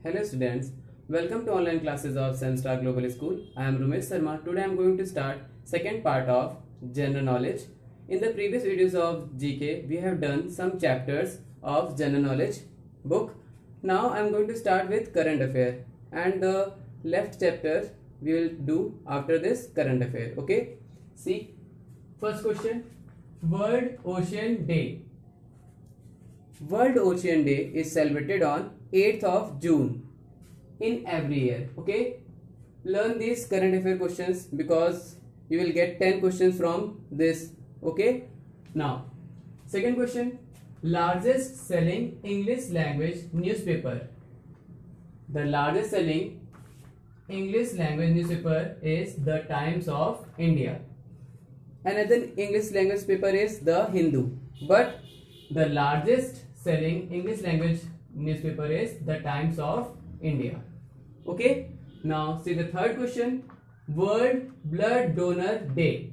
Hello students, welcome to online classes of Senstar Global School. I am Rumesh Sharma. Today I am going to start second part of general knowledge. In the previous videos of GK, we have done some chapters of general knowledge book. Now I am going to start with current affair, and the left chapter we will do after this current affair. Okay, see, first question, World Ocean Day. World Ocean Day is celebrated on 8th of June in every year. Okay, learn these current affair questions because you will get 10 questions from this. Okay, now second question, largest selling English language newspaper. The largest selling English language newspaper is the Times of India. Another English language paper is the Hindu, but the largest selling English language newspaper is the Times of India. Okay, now see the third question, World Blood Donor Day.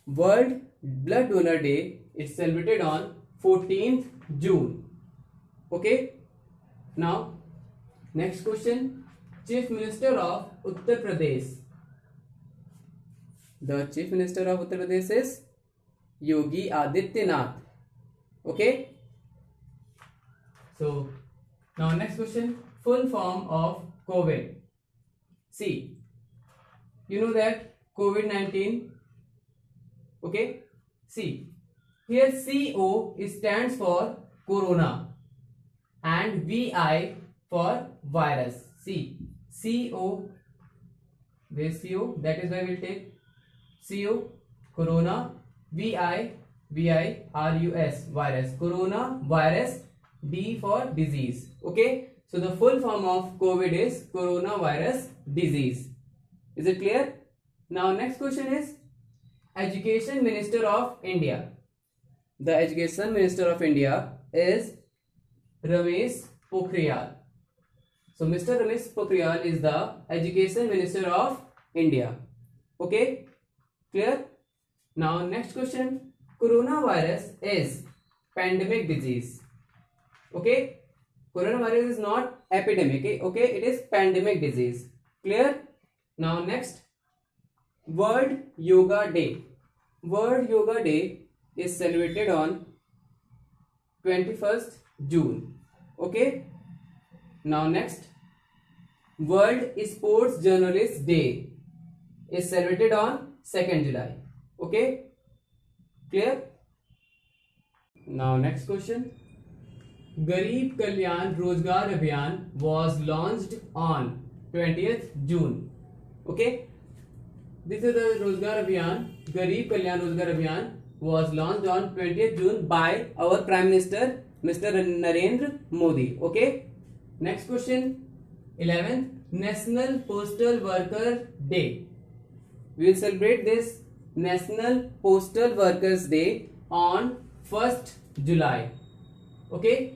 World Blood Donor Day is celebrated on 14th June. Okay, now next question, Chief Minister of Uttar Pradesh. The Chief Minister of Uttar Pradesh is Yogi Adityanath. Okay, so now next question, full form of COVID. See, you know that COVID-19. Okay, see, here CO stands for corona and VI for virus. See, CO, where is CO? That is why we will take CO, corona, VI, virus, virus, corona virus, D for disease. Okay, so the full form of COVID is coronavirus disease. Is it clear? Now next question is Education Minister of India. The Education Minister of India is Ramesh Pokhriyal. So Mr. Ramesh Pokhriyal is the Education Minister of India. Okay, clear? Now next question, coronavirus is pandemic disease. Okay, coronavirus is not epidemic. Okay, it is pandemic disease. Clear? Now next, World Yoga Day. World Yoga Day is celebrated on 21st June. Okay, now next, World Sports Journalist Day is celebrated on 2nd July. Okay, clear? Now next question, Garib Kalyan Rozgar Abhiyan was launched on 20th June. Okay, this is the Rozgar Abhiyan. Garib Kalyan Rozgar Abhiyan was launched on 20th June by our Prime Minister Mr. Narendra Modi. Okay, next question, 11th, National Postal Worker Day. We will celebrate this National Postal Workers Day on 1st July. Okay,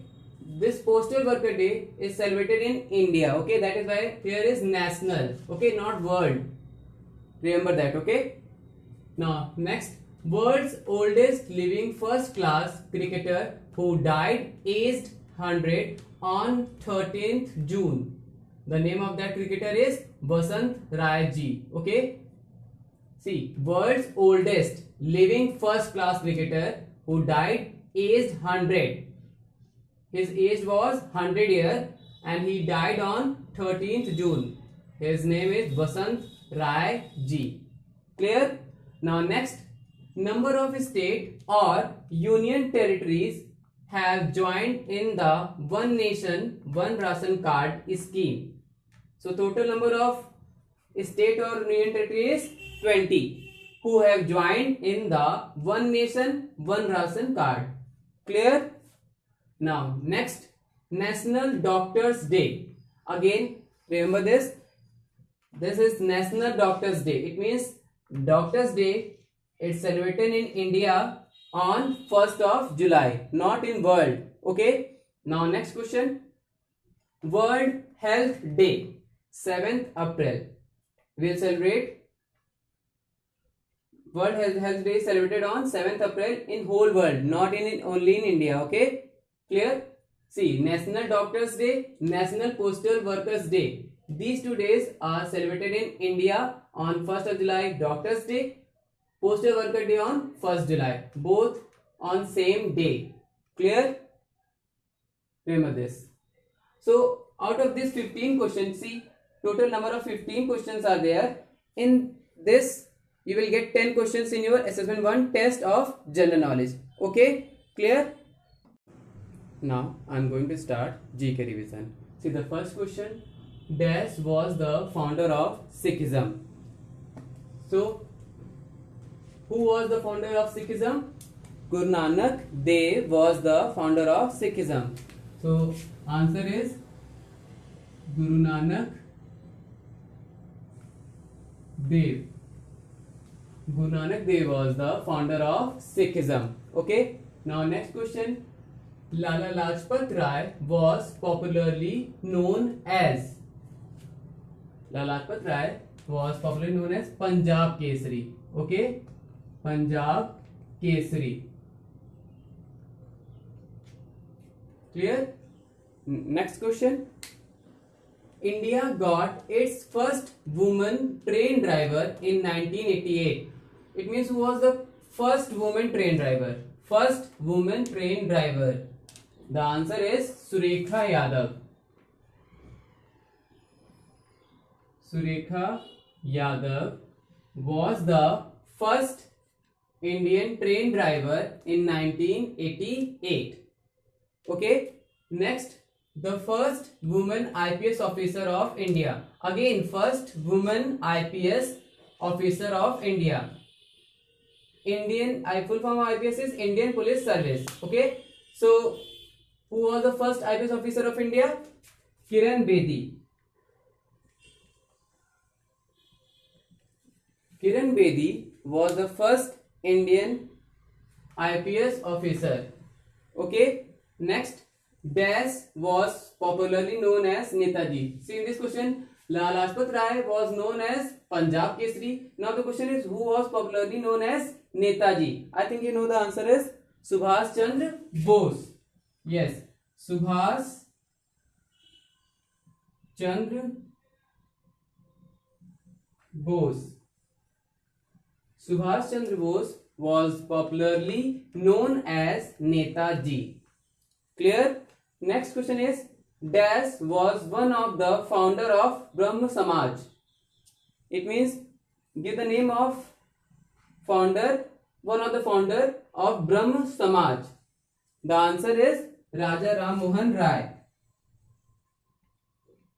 this Postal Worker Day is celebrated in India. Okay, that is why here is national. Okay, not world. Remember that. Okay, now next, world's oldest living first class cricketer who died aged 100 on 13th June. The name of that cricketer is Vasant Rai ji. Okay, see, world's oldest living first class cricketer who died aged 100. His age was 100 years and he died on 13th June. His name is Vasant Rai ji. Clear? Now next, number of states or union territories have joined in the One Nation One Ration Card scheme. So total number of state or union territory is 20 who have joined in the One Nation One Ration Card. Clear? Now next, National Doctors Day. Again, remember this. This is National Doctors Day. It means Doctors Day. It's celebrated in India on 1st of July, not in world. Okay. Now next question, World Health Day, 7th April. We'll celebrate World Health Day celebrated on 7th April in whole world, not in only in India. Okay, clear? See, National Doctors Day, National Postal Workers Day. These 2 days are celebrated in India on 1st of July, Doctors Day, Postal Worker Day on 1st July, both on same day. Clear? Remember this. So, out of these 15 questions, see, total number of 15 questions are there. In this, you will get 10 questions in your assessment 1 test of general knowledge. Okay? Clear? Now, I am going to start GK revision. See, the first question, Dash was the founder of Sikhism. So, who was the founder of Sikhism? Guru Nanak Dev was the founder of Sikhism. So, answer is Guru Nanak Dev. Guru Nanak Dev was the founder of Sikhism. Okay. Now, next question. Lala Lajpat Rai was popularly known as. Lala Lajpat Rai was popularly known as Punjab Kesari. Okay. Punjab Kesari. Clear? Next question. India got its first woman train driver in 1988. It means who was the first woman train driver? First woman train driver. The answer is Surekha Yadav. Surekha Yadav was the first Indian train driver in 1988. Okay. Next, the first woman IPS officer of India. Again, first woman IPS officer of India. Full form of IPS is Indian Police Service. Okay. So, who was the first IPS officer of India? Kiran Bedi. Kiran Bedi was the first Indian IPS officer. Okay. Next, Dash was popularly known as Netaji. See in this question, Lala Lajpat Rai was known as Punjab Kesari. Now the question is, who was popularly known as Netaji? I think you know the answer is Subhash Chandra Bose. Yes, Subhash Chandra Bose. Subhash Chandra Bose was popularly known as Netaji. Clear? Next question is, Dash was one of the founder of Brahma Samaj. It means, give the name of founder, one of the founder of Brahma Samaj. The answer is Raja Ram Mohan Rai.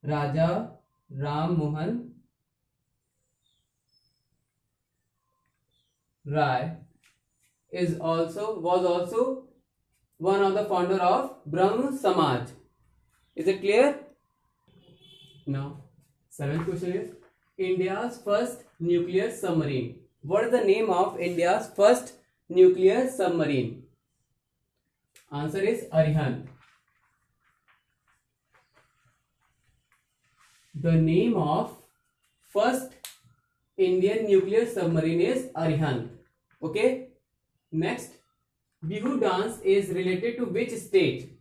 Raja Ram Mohan Rai was also one of the founder of Brahma Samaj. Is it clear? Now, 7th question is India's first nuclear submarine. What is the name of India's first nuclear submarine? Answer is Arihant. The name of first Indian nuclear submarine is Arihant. Okay. Next, Bihu dance is related to which state?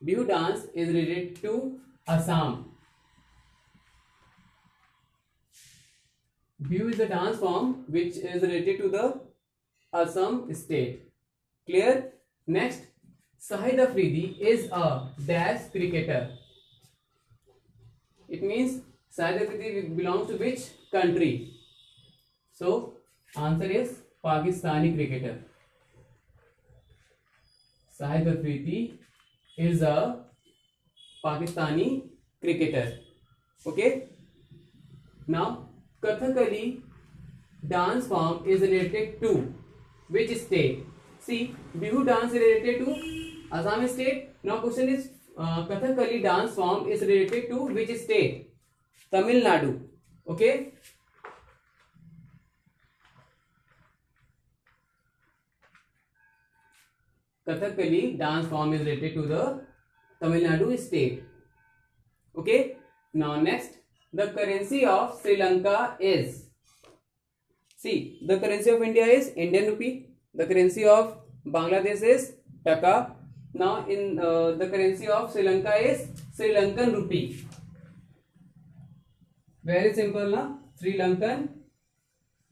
Bihu dance is related to Assam. Bihu is a dance form which is related to the Assam state. Clear? Next, Shahid Afridi is a dash cricketer. It means Shahid Afridi belongs to which country? So, answer is Pakistani cricketer. Shahid Afridi is a Pakistani cricketer. Okay. Now, Kathakali dance form is related to which state? See, Bihu dance is related to Assam state. Now, question is Kathakali dance form is related to which state? Tamil Nadu. Okay. Kathakali dance form is related to the Tamil Nadu state. Okay. Now next, the currency of Sri Lanka is. See, the currency of India is Indian rupee. The currency of Bangladesh is Taka. Now in the currency of Sri Lanka is Sri Lankan rupee. Very simple, na? Sri Lankan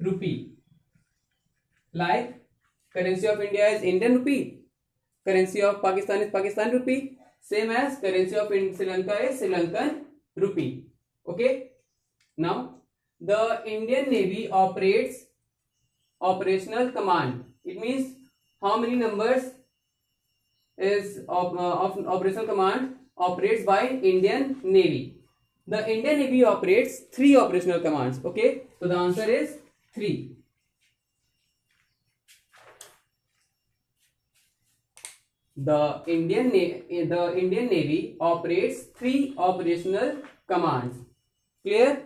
rupee. Like currency of India is Indian rupee. Currency of Pakistan is Pakistan rupee. Same as currency of Sri Lanka is Sri Lankan rupee. Okay. Now the Indian Navy operates operational command. It means how many numbers is of operational command operates by Indian Navy. The Indian Navy operates 3 operational commands. Okay, so the answer is 3. The Indian Navy operates 3 operational commands. Clear?